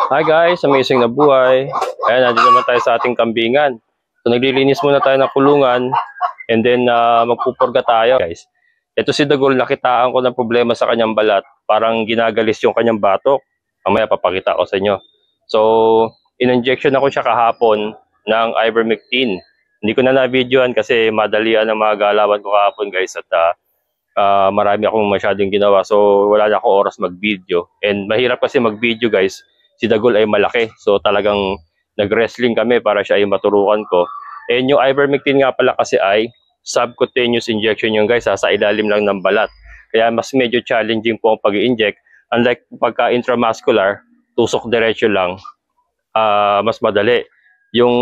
Hi guys, amazing na buhay. Ayan, nandito naman tayo sa ating kambingan. So naglilinis muna tayo ng kulungan and then magpupurga tayo guys. Ito si Dagol, nakitaan ko ng problema sa kanyang balat. Parang ginagalis yung kanyang batok. Mamaya papakita ko sa inyo. So, in-injection ako siya kahapon ng ivermectin. Hindi ko na na-videoan kasi madalian ang mga galawan ko kahapon guys at marami akong masyadong ginawa. So, wala na akong oras mag-video. And mahirap kasi mag-video guys. Si Dagol ay malaki. So, talagang nag-wrestling kami para siya ay maturukan ko. And yung ivermectin nga pala kasi ay subcutaneous injection yung guys, sa ilalim lang ng balat. Kaya mas medyo challenging po ang pag-i-inject. Unlike pagka intramuscular, tusok diretso lang, mas madali. Yung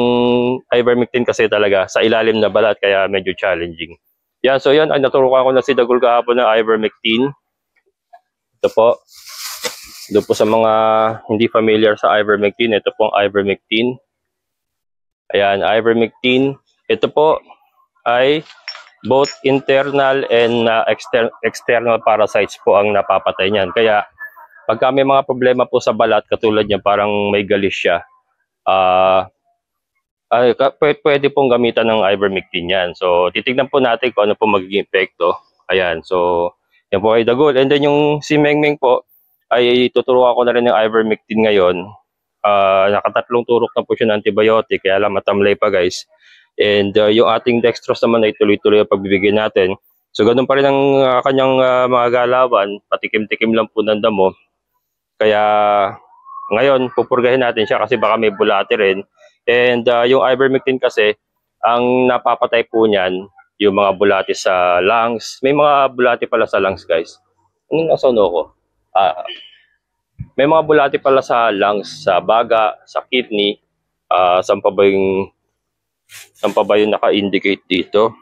ivermectin kasi talaga sa ilalim na balat, kaya medyo challenging. Yan, so yan, ay naturukan ko na si Dagol kahapon ng ivermectin. Ito po. Ito po sa mga hindi familiar sa ivermectin, ito po ang ivermectin. Ayan, ivermectin. Ito po ay both internal and external parasites po ang napapatay niyan. Kaya pagka may mga problema po sa balat, katulad niya parang may galis siya, pwede pong gamitan ng ivermectin yan. So, titignan po natin kung ano po magiging epekto. Ayan, so, yan po ay Dagol. And then yung si Mengmeng po, ay tuturuan ko na rin ng ivermectin ngayon. Nakatatlong turok na po siya ng antibiotic, kaya lang matamlay pa guys. And yung ating dextrose naman ay tuloy-tuloy ang pagbibigay natin. So, ganun pa rin ang kanyang mga galawan, patikim-tikim lang po ng damo. Kaya, ngayon, pupurgahin natin siya kasi baka may bulate rin. And yung ivermectin kasi, ang napapatay po niyan, yung mga bulate sa lungs. May mga bulate pala sa lungs, guys. Anong nasa ko? May mga bulate pala sa lungs, sa baga, sa kidney. Saan pa ba yung naka-indicate dito?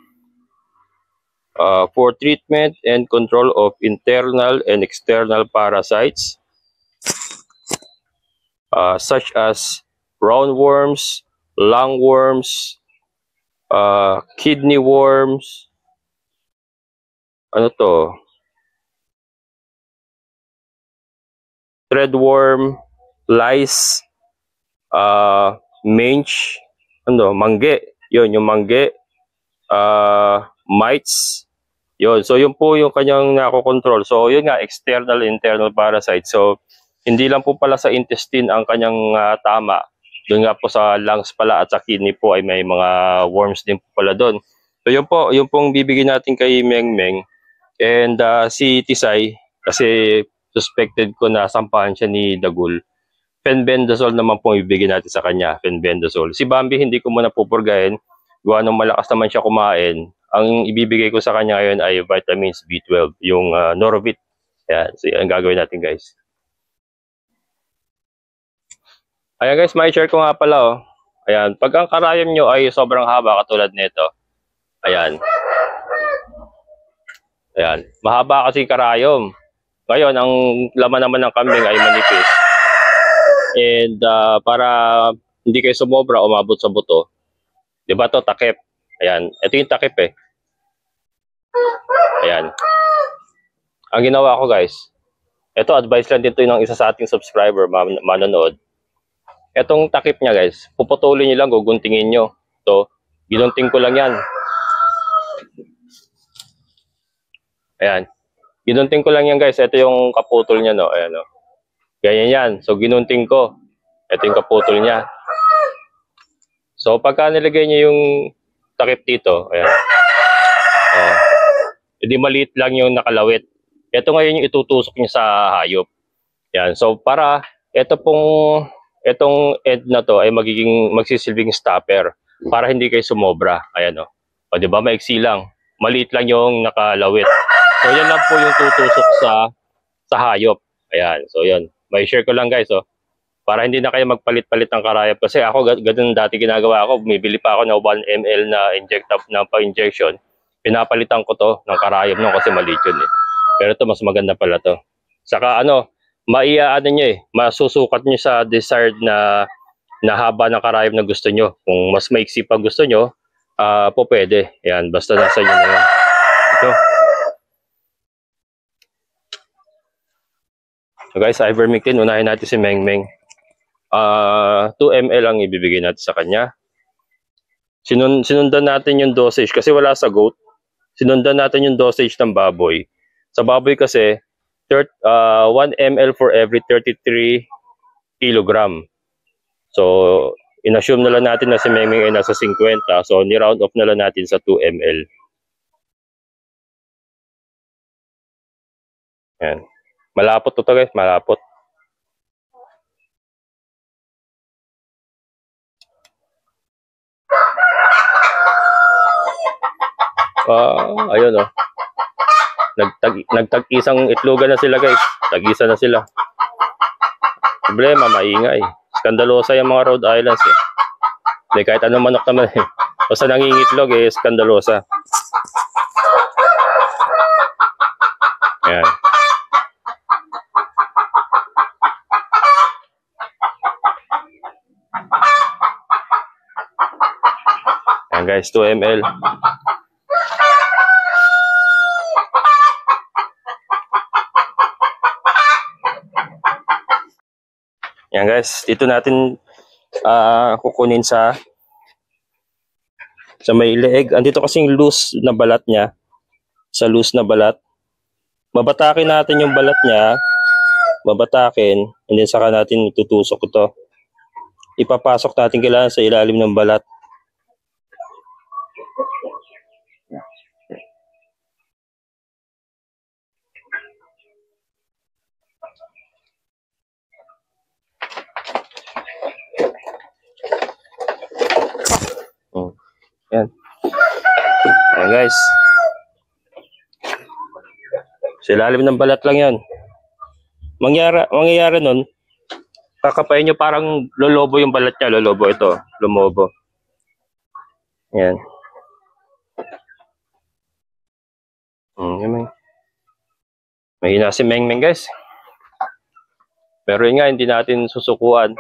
For treatment and control of internal and external parasites, such as roundworms, lungworms, kidney worms, ano to? Threadworm, lice, mange, mangge, yun, yung mangge, mites, yun. So, yun po yung kanyang nakokontrol. So, yun nga, external, internal parasite. So, hindi lang po pala sa intestine ang kanyang tama. Doon nga po sa lungs pala at sa kidney po ay may mga worms din po pala doon. So, yun po, yung pong bibigyan natin kay Mengmeng. And si Tisay, kasi suspected ko na sampahan siya ni Dagol. Fenbendazole naman pong ibigay natin sa kanya, Fenbendazole. Si Bambi hindi ko muna pupurgahin, gawa ng malakas naman siya kumain. Ang ibibigay ko sa kanya ngayon ay vitamins B12, yung Norovit. Ayan, so yan ang gagawin natin guys. Ayan guys, may share ko nga pala oh. Ayan, pag ang karayom nyo ay sobrang haba katulad nito. Ayan. Ayan, mahaba kasi karayom. Ngayon, ang laman naman ng kambing ay manipis. And para hindi kayo sumobra, umabot sa buto. Diba to takip? Ayan, ito yung takip eh. Ayan. Ang ginawa ko guys, ito advice lang dito ng isa sa ating subscriber, manonood. Etong takip niya guys, puputulin nyo lang, guguntingin nyo. So, ginunting ko lang yan. Ayan. Ginunting ko lang yan guys. Ito yung kaputol niya, no? Ayan, no? Ganyan yan. So, ginunting ko. Ito yung kaputol niya. So, pagka nilagay niyo yung takip dito, ayan. Hindi maliit lang yung nakalawit. Ito ngayon yung itutusok niya sa hayop. Ayan. So, para itong end na to ay magsisilbing stopper para hindi kayo sumobra. Ayan, no? O, diba? Maiksi lang. Maliit lang yung nakalawit. So, yan lang po yung tutusok sa hayop. Ayan. So, yan. May share ko lang guys, oh. Para hindi na kayo magpalit-palit ng karayom. Kasi ako, ganun dati ginagawa ko. Bumibili pa ako ng 1 ml na pa-injection. Pinapalitan ko to ng karayom kasi maliit yun eh. Pero ito, mas maganda pala to. Saka nyo eh. Masusukat nyo sa desired na haba ng karayom na gusto nyo. Kung mas maiksi pa gusto nyo, po pwede. Ayan. Basta nasa inyo na yan. Ito. So guys, ivermectin, unahin natin si Mengmeng. 2 ml ang ibibigay natin sa kanya. Sinundan natin yung dosage kasi wala sa goat. Sinundan natin yung dosage ng baboy. Sa baboy kasi 1 ml for every 33 kilogram. So inassume na lang natin na si Mengmeng ay nasa 50. So ni-round off na lang natin sa 2 ml. Yan. Malapot to guys, malapot. Ayun oh. Nagtag-isang itlogan na sila guys. Tag-isa na sila. Problema, maingay. Skandalosa yung mga Rhode Islands eh. Hindi, kahit anong manok naman eh. Basta nangingitlog eh, skandalosa. Ayan. Ayan guys, 2 ml. Yan guys, dito natin kukunin sa may leeg. Andito kasing loose na balat niya. Sa loose na balat. Babatakin natin yung balat niya. Babatakin. And then saka natin itutusok ito. Ipapasok natin kailangan sa ilalim ng balat. Yan. Ayan guys. Sa ilalim ng balat lang yan. Mangyayari nun, kakapain nyo parang lolobo yung balat niya. Lolobo ito. Lumobo. Yan. Mahina si Mengmeng guys. Pero yun nga, hindi natin susukuan.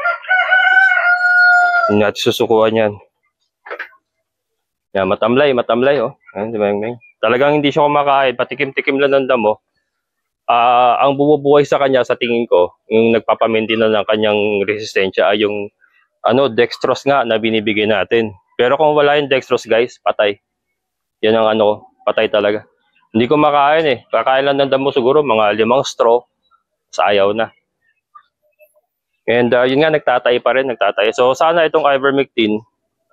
Hindi natin susukuan yan. Yan, matamlay oh. Yan, si Mengmeng. Talagang hindi siya kumakain, patikim-tikim lang ng damo. Ang bumubuhay sa kanya sa tingin ko, yung nagpapamaintain na ng kanyang resistensya ay yung dextrose nga na binibigay natin. Pero kung wala yung dextrose guys, patay. Yan ang patay talaga. Hindi ko makain eh. Kakain lang ng damo siguro mga 5 straw. Sayaw na. And yun nga, nagtatay pa rin, nagtatay. So sana itong ivermectin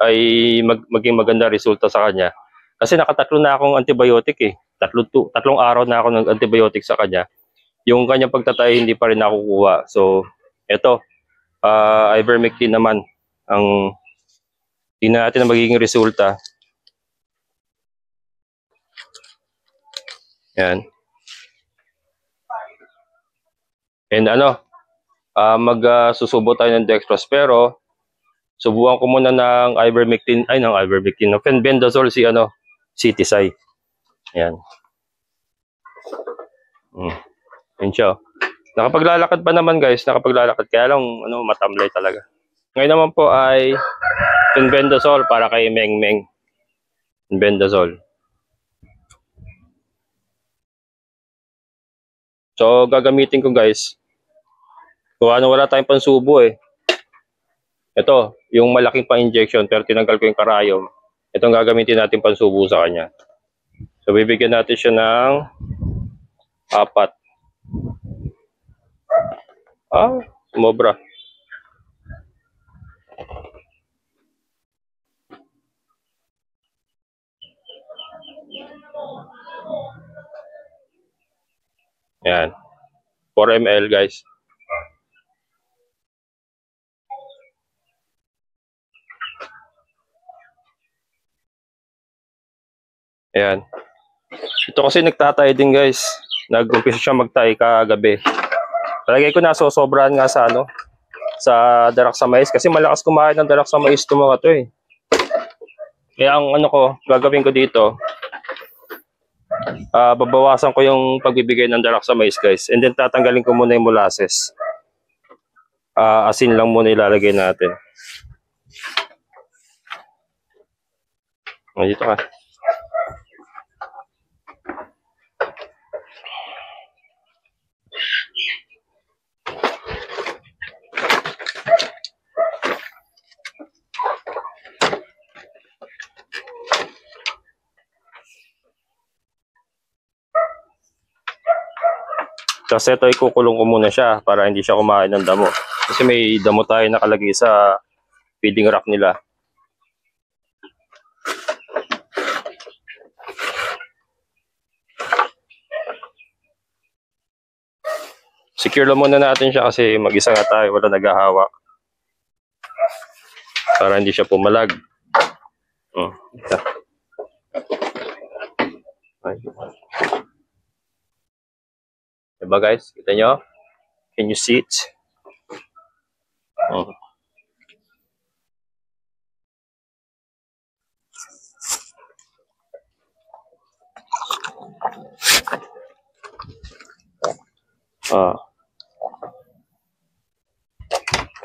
ay maging maganda resulta sa kanya. Kasi nakatatlo na akong antibiotic eh. Tatlong araw na ako ng antibiotic sa kanya. Yung kanyang pagtatay hindi pa rin nakukuha. So, eto, ivermectin naman ang tingnan natin ang magiging resulta. Yan. And magsusubo tayo ng dextrose pero subukan ko muna ng fenbendazole si Tisay. Yan. Yun siya. Nakapaglalakad pa naman guys, kaya lang matamlay talaga. Ngayon naman po ay fenbendazole para kay Mengmeng. Fenbendazole. So gagamitin ko guys. Kung wala tayong pansubo eh. Ito, yung malaking pa-injection pero tinanggal ko yung karayom. Itong gagamitin natin pansubo sa kanya. So bibigyan natin siya ng 4. Sumobra. Yan. 4 ml guys. Ayan. Ito kasi nagtatay din guys. Nag-umpisa siya magtay kagabi. Palagay ko nasosobrahan nga sa sa Daraxamais kasi malakas kumain ng Daraxamais itong mga to eh. Kaya ang gagawin ko dito, babawasan ko yung pagbibigay ng Daraxamais guys. And then tatanggalin ko muna yung molasses. Asin lang muna ilalagay natin. Dito ka. Kasi ito, ikukulong ko muna siya para hindi siya kumain ng damo. Kasi may damo tayo nakalagay sa feeding rack nila. Secure lang muna natin siya kasi mag-isa nga tayo, wala naghahawak. Para hindi siya pumalag. Diba guys? Kita nyo? Can you see it?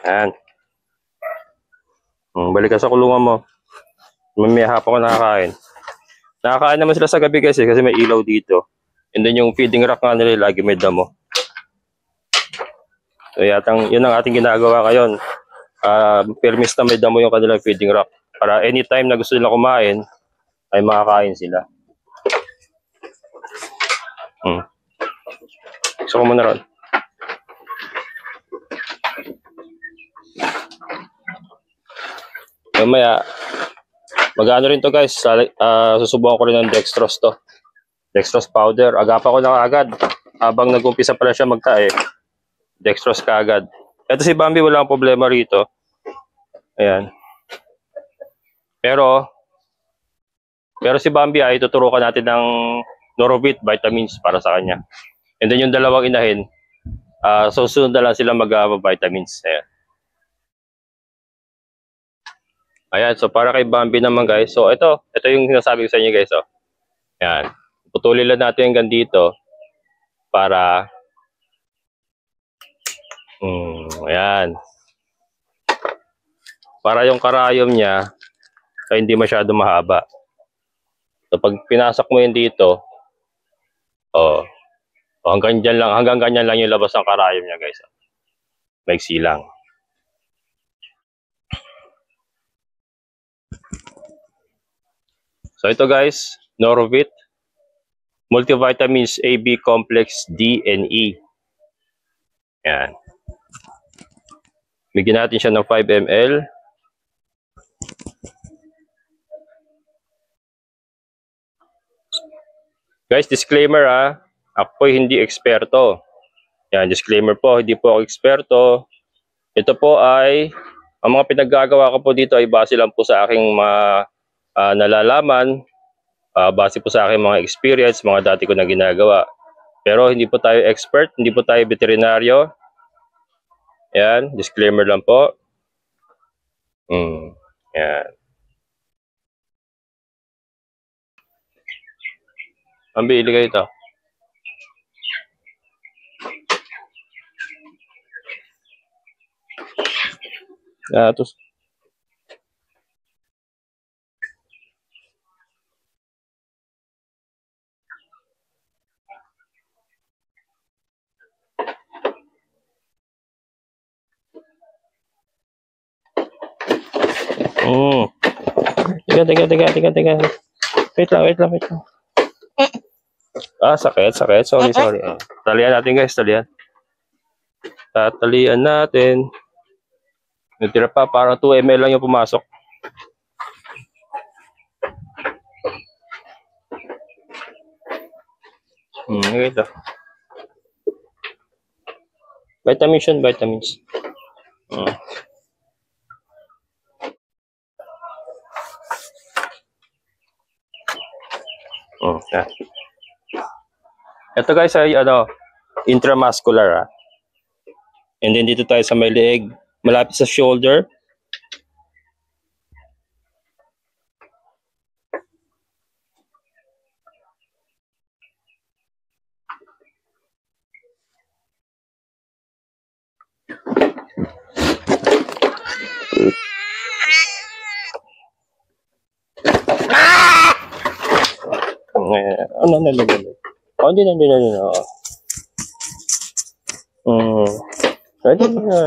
Ayan. Balik ka sa kulungan mo. Mamaya hapon ko nakakain. Nakakain naman sila sa gabi kasi may ilaw dito. And then yung feeding rack nga nila lagi may damo. So yun ang ating ginagawa ngayon. Permis na may damo yung kanilang feeding rack. Para anytime na gusto nila kumain, ay makakain sila. Gusto ko muna ron. Mamaya, mag-ano rin to guys. Susubukan ko rin ng dextrose to. Dextrose powder. Agapan ko na agad. Habang nag-umpisa pala siya magtae. Dextrose ka agad. Ito si Bambi, wala akong problema rito. Ayan. Pero si Bambi ay tuturukan natin ng Norovit vitamins para sa kanya. And then yung dalawang inahin, susunod na lang sila mag-vitamins. Ayan. Ayan, so para kay Bambi naman guys. So ito yung sinasabi ko sa inyo guys. Oh. Ayan. Putulin lang natin hanggang dito para ayan. Para yung karayom niya ay hindi masyado mahaba. So pag pinasok mo yun dito, hanggang ganyan lang yung labas ng karayom niya guys. Maiksi lang. So ito guys, Norovit Multivitamins AB Complex D and E. Yan. Bigyan natin siya ng 5 ml. Guys, disclaimer ako po hindi eksperto. Yan, disclaimer po, hindi po ako eksperto. Ito po ay, ang mga pinaggagawa ko po dito ay base lang po sa aking nalalaman, base po sa aking mga experience, mga dati ko na ginagawa. Pero hindi po tayo expert, hindi po tayo veterinaryo. Yan, disclaimer lang po. Yan. Ang bili kayo ito. Tapos Teka. Wait lang. Sakit. Sorry. Talian natin guys, Tatalian natin. Natira pa, parang 2 ml lang yung pumasok. Ito. Vitamins. Ito guys ay intramuscular. And then dito tayo sa may leeg, malapit sa shoulder.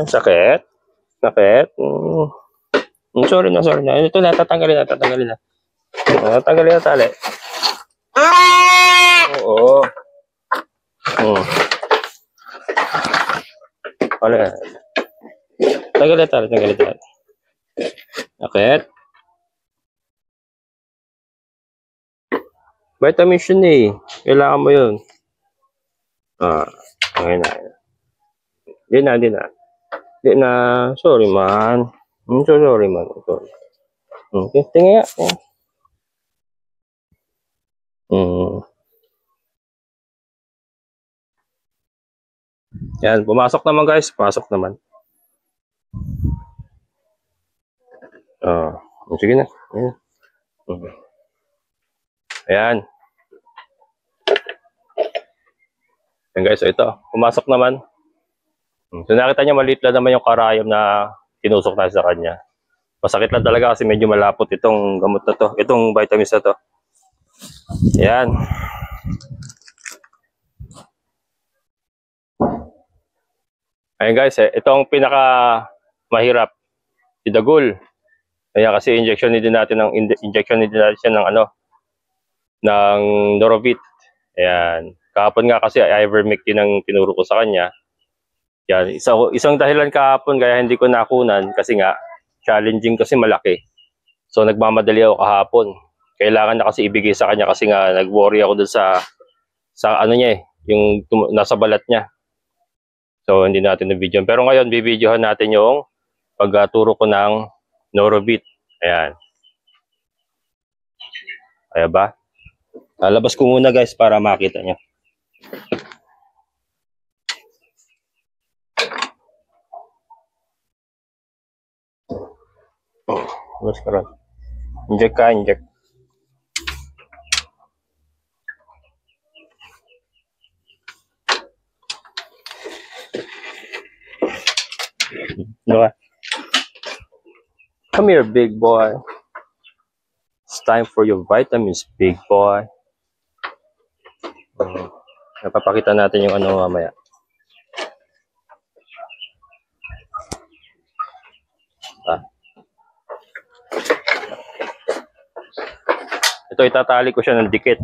Sakit. Sorry na. Ito na, tatanggalin na. Tatanggalin na tali. Oo. Wala. Tagalit tayo, tagalit tayo. Akit. Vitamins yun eh. Kailangan mo yun. Okay na. Di na. Di na. Sorry man. Sorry man. Sorry. Okay, tingin nga. Yan, pumasok naman guys. Pumasok naman. Sige na. Ayan. Ayan guys, so ito. Pumasok naman. So nakita niya maliit lang naman yung karayom na tinusok na sa kanya. Masakit lang talaga kasi medyo malapot itong gamot na to. Itong vitamins na to. Ayan. Ayan guys, ito ang pinaka mahirap. Si Dagul. Kaya kasi injection din natin siya ng ng Norovit. Ayan. Kahapon nga kasi Ivermectin ang tinuro ko sa kanya. Yan, isang dahilan kahapon kaya hindi ko nakunan kasi nga challenging kasi malaki. So nagmamadali ako kahapon. Kailangan na kasi ibigay sa kanya kasi nga nag-worry ako dun sa ano niya yung nasa balat niya. So hindi natin na-video. Pero ngayon bibidyohan natin yung pagturo ko ng Norovit. Ayan. Kaya ba? Lalabas ko muna guys para makita niyo. Mas karon. Inject ka, inject. No. Come here, big boy. It's time for your vitamins, big boy. Napapakita natin yung mamaya. Ito itatali ko siya ng dikit.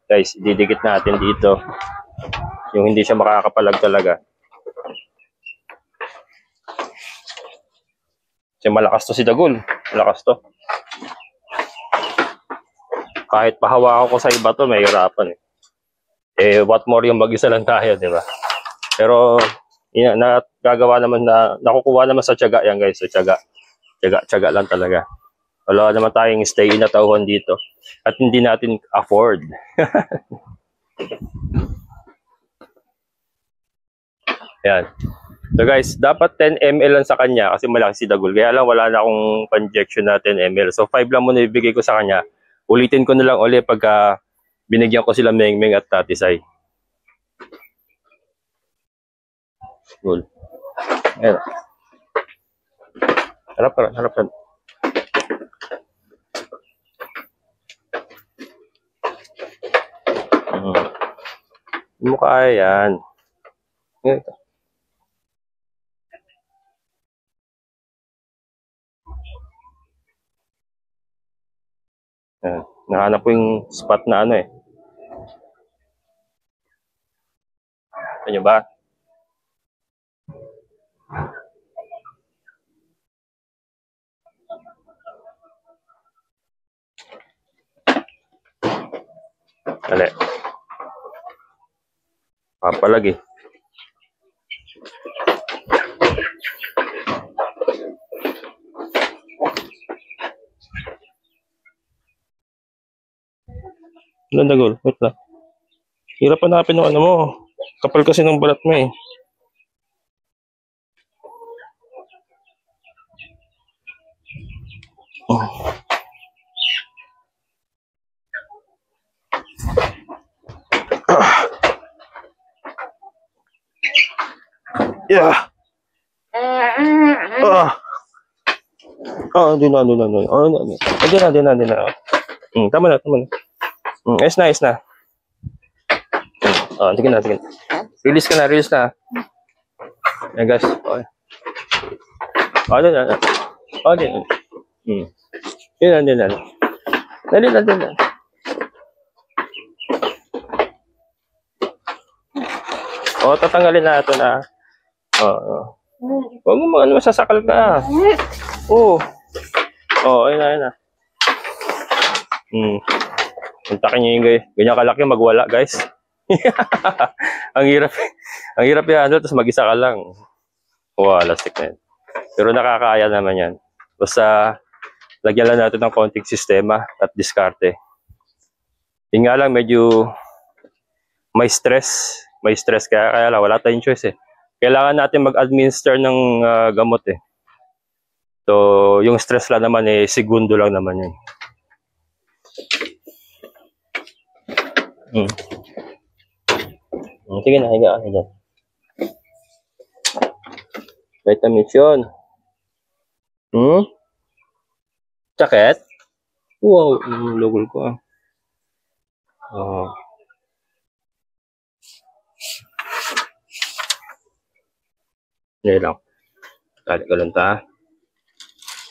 Guys, didikit natin dito. Yung hindi siya makakapalag talaga. Kasi malakas to si Dagul. Malakas to. Kahit pahawa ko sa iba to, may hirapan eh. What more yung mag-isa lang tayo, di ba? Pero, nagagawa naman nakukuha naman sa tiyaga yan guys. So, tiyaga lang talaga. Wala naman tayong stay in na tauhan dito. At hindi natin afford. Yan. So guys, dapat 10 ml lang sa kanya kasi malaki si Dagul. Kaya lang wala na akong pan-injection na 10 ml. So 5 lang muna ibigay ko sa kanya. Ulitin ko na lang ulit pagka binigyan ko sila Mengmeng at Tatisay. Cool. Ayan. Harap ka. Mukha yan. Ito. Ayan. Nahanap ko yung spot na Ano ba? Dali. Papalagi. Ilan Dagul? Wait lang. Hirap hanapin ng mo. Kapal kasi ng balat mo eh. Yeah. Hindi na. Tama na. Ayos na. Tingin na. Release na. Ayan guys. Okay. Din na. Dali na. Tatanggalin na ito na Huwag mo ano, masasakal ka. Oo. Ayun na. Puntakin niyo yung ganyan kalaki magwala, guys. ang hirap yan, tapos mag-isa ka lang. Lastik na yan. Pero nakakaya naman yan. Basta lagyan lang natin ng konting sistema at diskarte. Yun nga lang, medyo may stress. Kaya lang, wala tayong choice eh. Kailangan natin mag-administer ng gamot eh. So, yung stress lang naman eh, segundo lang naman yun. Sige na, higa ka dyan. Vitamins yun. Sakit? Wow, lugol ko ah. Ngayon lang. Galit ko lang ta.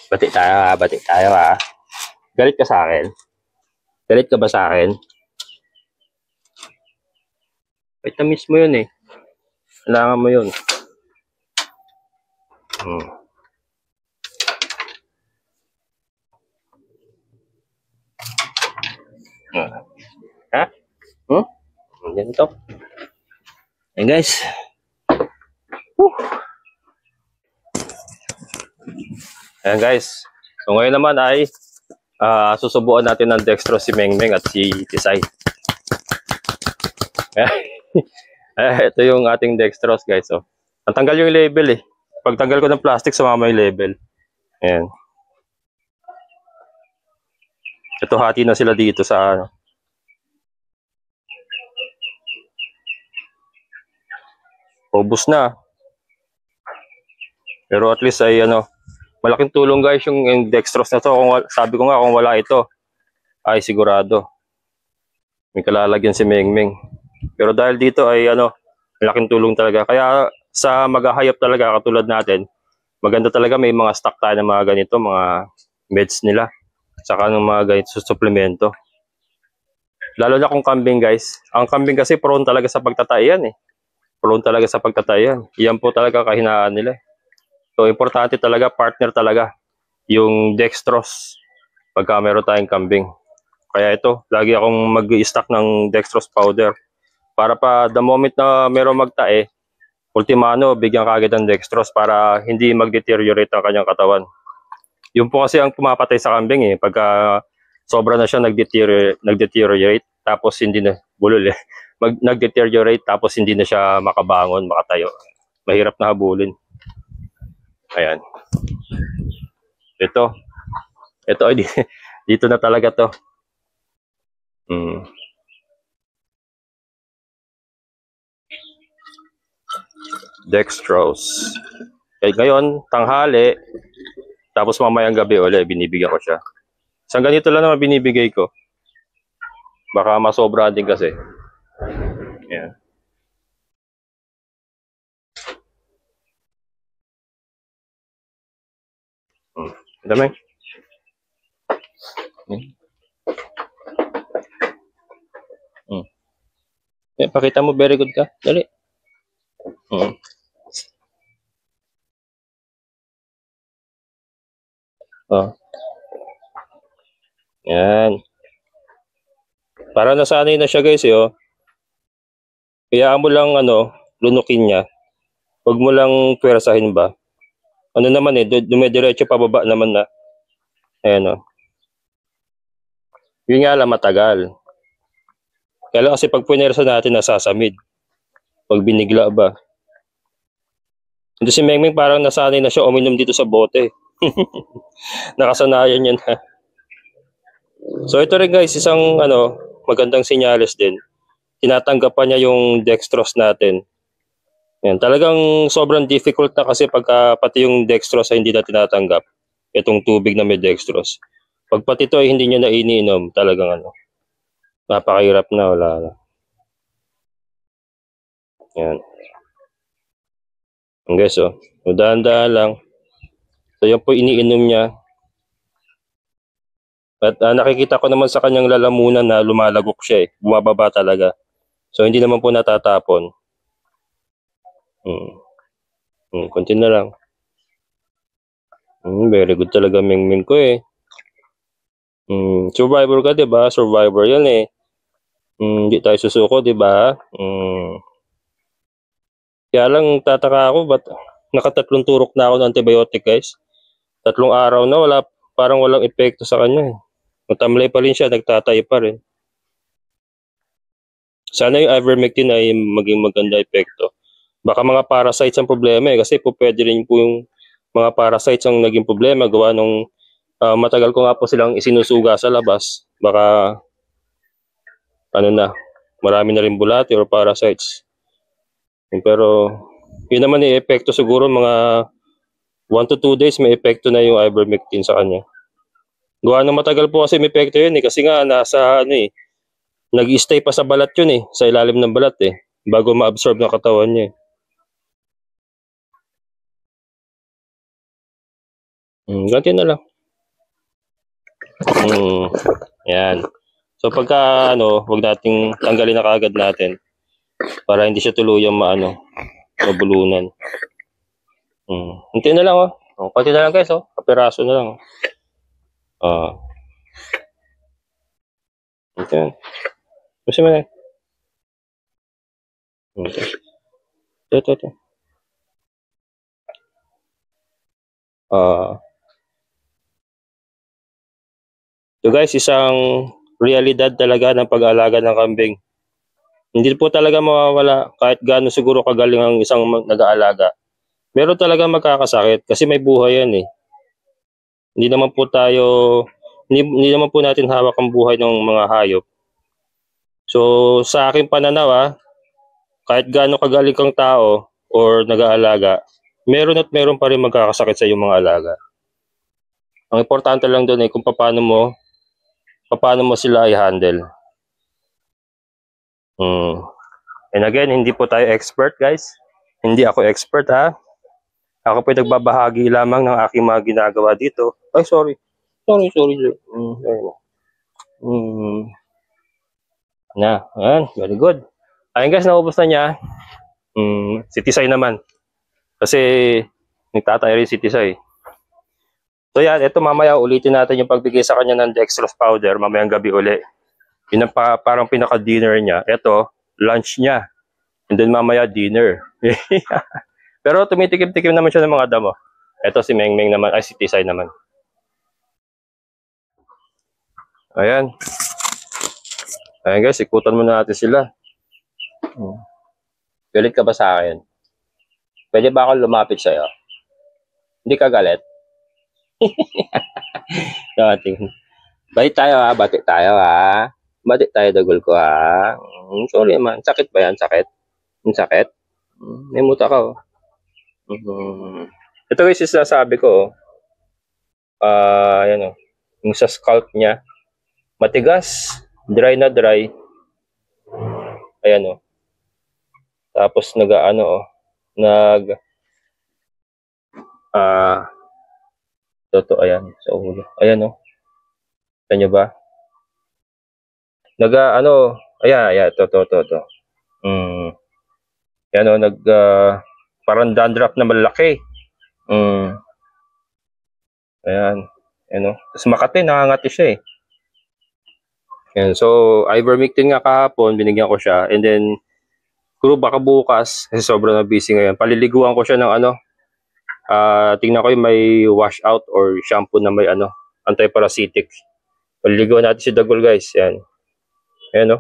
Bati tayo ha. Galit ka sa akin? Galit ka ba sa akin? Vitamins mo yun eh. Kailangan mo yun. Ha? Ganito. Ayan guys. Ayan guys. So ngayon naman ay susubuan natin ng dextrose si Mengmeng at si Tisay. Ito yung ating dextrose guys. Natanggal yung label eh. Pagtanggal ko ng plastic, sumama yung label. Ayan. Ito hati na sila dito sa ano. Ubus na. Pero at least ay ano, malaking tulong guys yung dextrose na to. Sabi ko nga kung wala ito, ay sigurado may kalalagyan si Mengmeng. Pero dahil dito ay ano, malaking tulong talaga. Kaya sa maghahayop talaga katulad natin, maganda talaga may mga stock tayo ng mga ganito, mga meds nila. Saka ng mga ganito suplemento. Lalo na kung kambing guys. Ang kambing kasi prone talaga sa pagtatayan eh. Prone talaga sa pagtatayan. Iyan po talaga kahinaan nila. So importante talaga, partner talaga yung dextrose pagka meron tayong kambing. Kaya ito, lagi akong mag-i-stock ng dextrose powder. Para pa the moment na meron magtae, ultimano, bigyan kagad ng dextrose para hindi mag-deteriorate ang kanyang katawan. Yun po kasi ang pumapatay sa kambing eh. Pagka sobra na siya nag-deteriorate, tapos hindi na, bulol eh. Nag-deteriorate tapos hindi na siya makabangon, makatayo. Mahirap na habulin. Ayan. Ito ay dito na talaga to. Dextrose. Kaya ngayon, tanghali, tapos mamayang gabi ulit, binibigyan ko siya. Isang ganito lang naman binibigay ko. Baka masobra din kasi. Ayan. Dami. Pakita mo, very good ka. Dali. Yan. Para nasanay na siya guys eh. Kaya mo lang ano, lunukin niya. Huwag mo lang pwersahin ba. Ano naman eh, dumidiretso pababa naman na. Ayan Yun nga lang matagal. Kaya lang kasi pag punersa natin nasasamid. Pag binigla ba. Hindi si Mengmeng parang nasanay na siya uminom dito sa bote. Nakasanayan niya na. So ito rin guys, isang magandang senyales din. Tinatanggapan niya yung dextrose natin. Yan, talagang sobrang difficult na kasi pagka pati yung dextrose ay hindi na tinatanggap. Itong tubig na may dextrose. Pag pati ito ay hindi niya na iniinom, talagang napakahirap na, wala na. Yan. Ang guys, dahan-dahan lang. So yan po iniinom niya. At nakikita ko naman sa kanyang lalamunan na lumalagok siya eh. Bumababa talaga. So hindi naman po natatapon. Konti na lang. Very good talaga Mingming ko eh. Survivor ka, 'di ba? Survivor 'yan eh. Hindi tayo susuko, 'di ba? Kaya lang tataka ako ba't nakatatlong turok na ako ng antibiotic, guys. 3 araw na parang walang epekto sa kanya eh. Matamlay pa rin siya, nagtatay pa rin. Sana yung ivermectin ay maging maganda epekto. Baka mga parasites ang problema eh, kasi po pwede rin po yung mga parasites ang naging problema gawa nung matagal ko nga po silang isinusuga sa labas. Baka marami na rin bulati or parasites. Pero yun naman yung epekto siguro mga 1 to 2 days may epekto na yung ivermectin sa kanya. Gawa ng matagal po kasi may epekto yun eh, kasi nga nasa nag-stay pa sa balat yun eh, sa ilalim ng balat eh, bago ma-absorb ng katawan niya eh. Ganti na lang. Yan. So pagka wag nating tanggalin na kaagad natin para hindi siya tuluyang mabulunan. Kunti na lang konti na lang guys kapiraso na lang. Okay. Kasi mo na. Ito. So guys, isang realidad talaga ng pag-aalaga ng kambing. Hindi po talaga mawawala kahit gaano siguro kagaling ang isang nag-aalaga. Meron talaga magkakasakit kasi may buhay yan eh. Hindi naman po natin hawak ang buhay ng mga hayop. So sa aking pananaw kahit gaano kagaling kang tao or nag-aalaga, meron pa rin magkakasakit sa iyong mga alaga. Ang importante lang doon ay kung paano mo sila i-handle. And again, hindi po tayo expert guys. Hindi ako expert Ako po nagbabahagi lamang ng aking mga ginagawa dito. Ay, sorry. Sorry. Ayan, very good. Ayun guys, naubos na niya. Si Tisay naman. Kasi nagtatay rin si Tisay. So yan, ito mamaya ulitin natin yung pagbigay sa kanya ng dextrose powder mamayang gabi uli. Yun ang parang pinaka-dinner niya. Ito, lunch niya. And then mamaya dinner. Pero tumitikim-tikim naman siya ng mga damo. Ito si Mengmeng naman, ay si Tisay naman. Ayan. Ayan guys, ikutan muna natin sila. Galit ka ba sa akin? Pwede ba ako lumapit sa'yo? Hindi ka galit? Bati tayo Bati tayo dagol ko Sorry man, sakit ba yan? Sakit? Sakit? May muta ka Ito guys, sasabi ko ayan yung sa scalp niya matigas, dry na dry. Ayan tapos ayan sa ulo. Ayan Kanya ba? Ayan to. Yan parang dandruff na malaki. Ayan. Tapos makati, nakangati siya eh. Ayan, so ivermectin nga kahapon, binigyan ko siya. And then, baka bukas, kasi sobrang busy ngayon, paliliguan ko siya ng tingnan ko yung may wash out or shampoo na may anti-parasitic. Paliliguan natin si Dagol guys. Yan. Ayan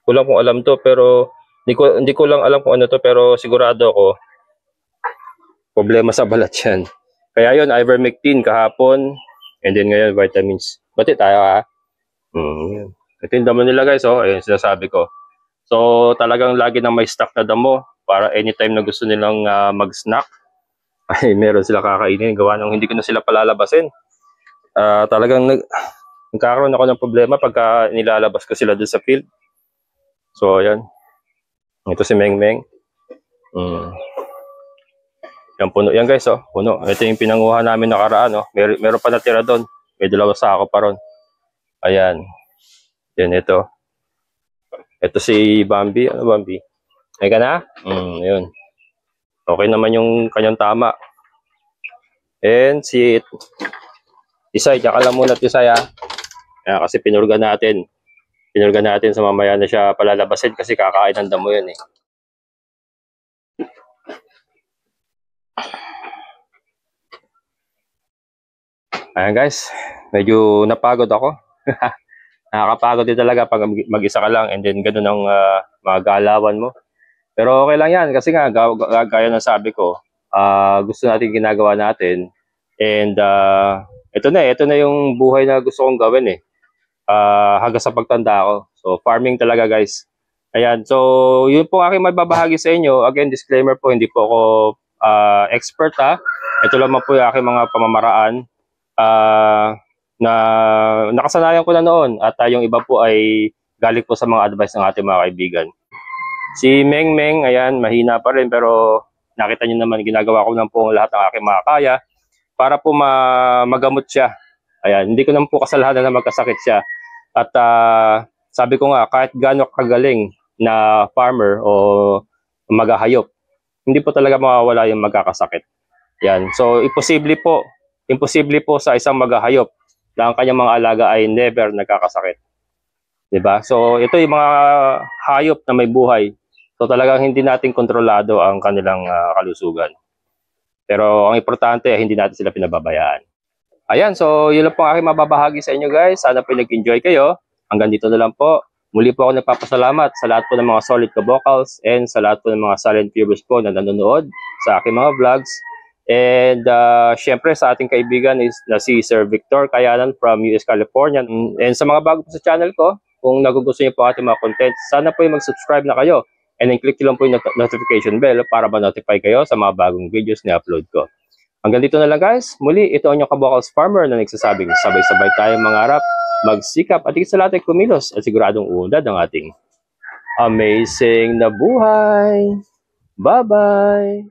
kulang kung alam to pero hindi ko lang alam kung ano to pero sigurado ako problema sa balat yan. Kaya yun, ivermectin kahapon and then ngayon vitamins. Bati tayo Ito yung damo nila guys ayun sinasabi ko. So talagang lagi nang may stock na damo para anytime na gusto nilang mag-snack ay meron sila kakainin gawa nang hindi ko na sila palalabasin. Talagang nagkakaroon ako ng problema pagka nilalabas ko sila doon sa field. So ayan. Ito si Mengmeng. Yan puno yan guys puno. Ito yung pinanguha namin nakaraan meron pa natira doon. May 2 sako pa ron. Ayan. Yan ito. Ito si Bambi. Bambi? Ay ka na? Yun. Okay naman yung kanyang tama. And see it. Isay, tsaka lang muna Isay ha. Kasi pinurga natin. Pinurga natin sa mamaya na siya palalabasin kasi kakain ng damo yun eh. Ayan guys, medyo napagod ako. Nakakapagod din talaga pag mag-isa ka lang and then ganun ang mga galawan mo. Pero okay lang yan kasi nga gaya ng sabi ko, gusto natin ginagawa natin and ito na yung buhay na gusto kong gawin eh. Hanggang sa pagtanda ko. So farming talaga guys. Ayan, so yun po aking magbabahagi sa inyo. Again, disclaimer po, hindi po ako expert ha. Ito lamang po yung aking mga pamamaraan na nakasanayan ko na noon at yung iba po ay galing po sa mga advice ng ating mga kaibigan. Si Meng Meng, ayan, mahina pa rin pero nakita niyo naman ginagawa ko lang po lahat ng aking makakaya para po magamot siya. Ayan, hindi ko naman po kasalanan na magkasakit siya. At sabi ko nga, kahit gaano kagaling na farmer o maghahayop, hindi po talaga mawawala yung magkakasakit. Yan. So, imposible po sa isang maghahayop na ang kanyang mga alaga ay never nagkakasakit. 'Di ba? So, ito yung mga hayop na may buhay. So, talagang hindi natin kontrolado ang kanilang kalusugan. Pero ang importante ay hindi natin sila pinababayaan. Ayan, so yun lang po aking mababahagi sa inyo guys. Sana po nag-enjoy kayo. Hanggang dito na lang po. Muli po ako nagpapasalamat sa lahat po ng mga solid ka-vocals and sa lahat po ng mga silent viewers po na nanonood sa aking mga vlogs. And syempre sa ating kaibigan is na si Sir Victor Kayanan from US California. And sa mga bago po sa channel ko, kung nagugustuhan niyo po ating mga content, sana po yung mag-subscribe na kayo. And then click nyo lang po yung notification bell para ma-notify kayo sa mga bagong videos na upload ko. Hanggang dito na lang guys. Muli, ito ang inyong ka-vocals farmer na nagsasabing sabay-sabay tayong mangarap, magsikap at higit sa lahat ay kumilos at siguradong uunlad ang ating amazing na buhay. Bye-bye!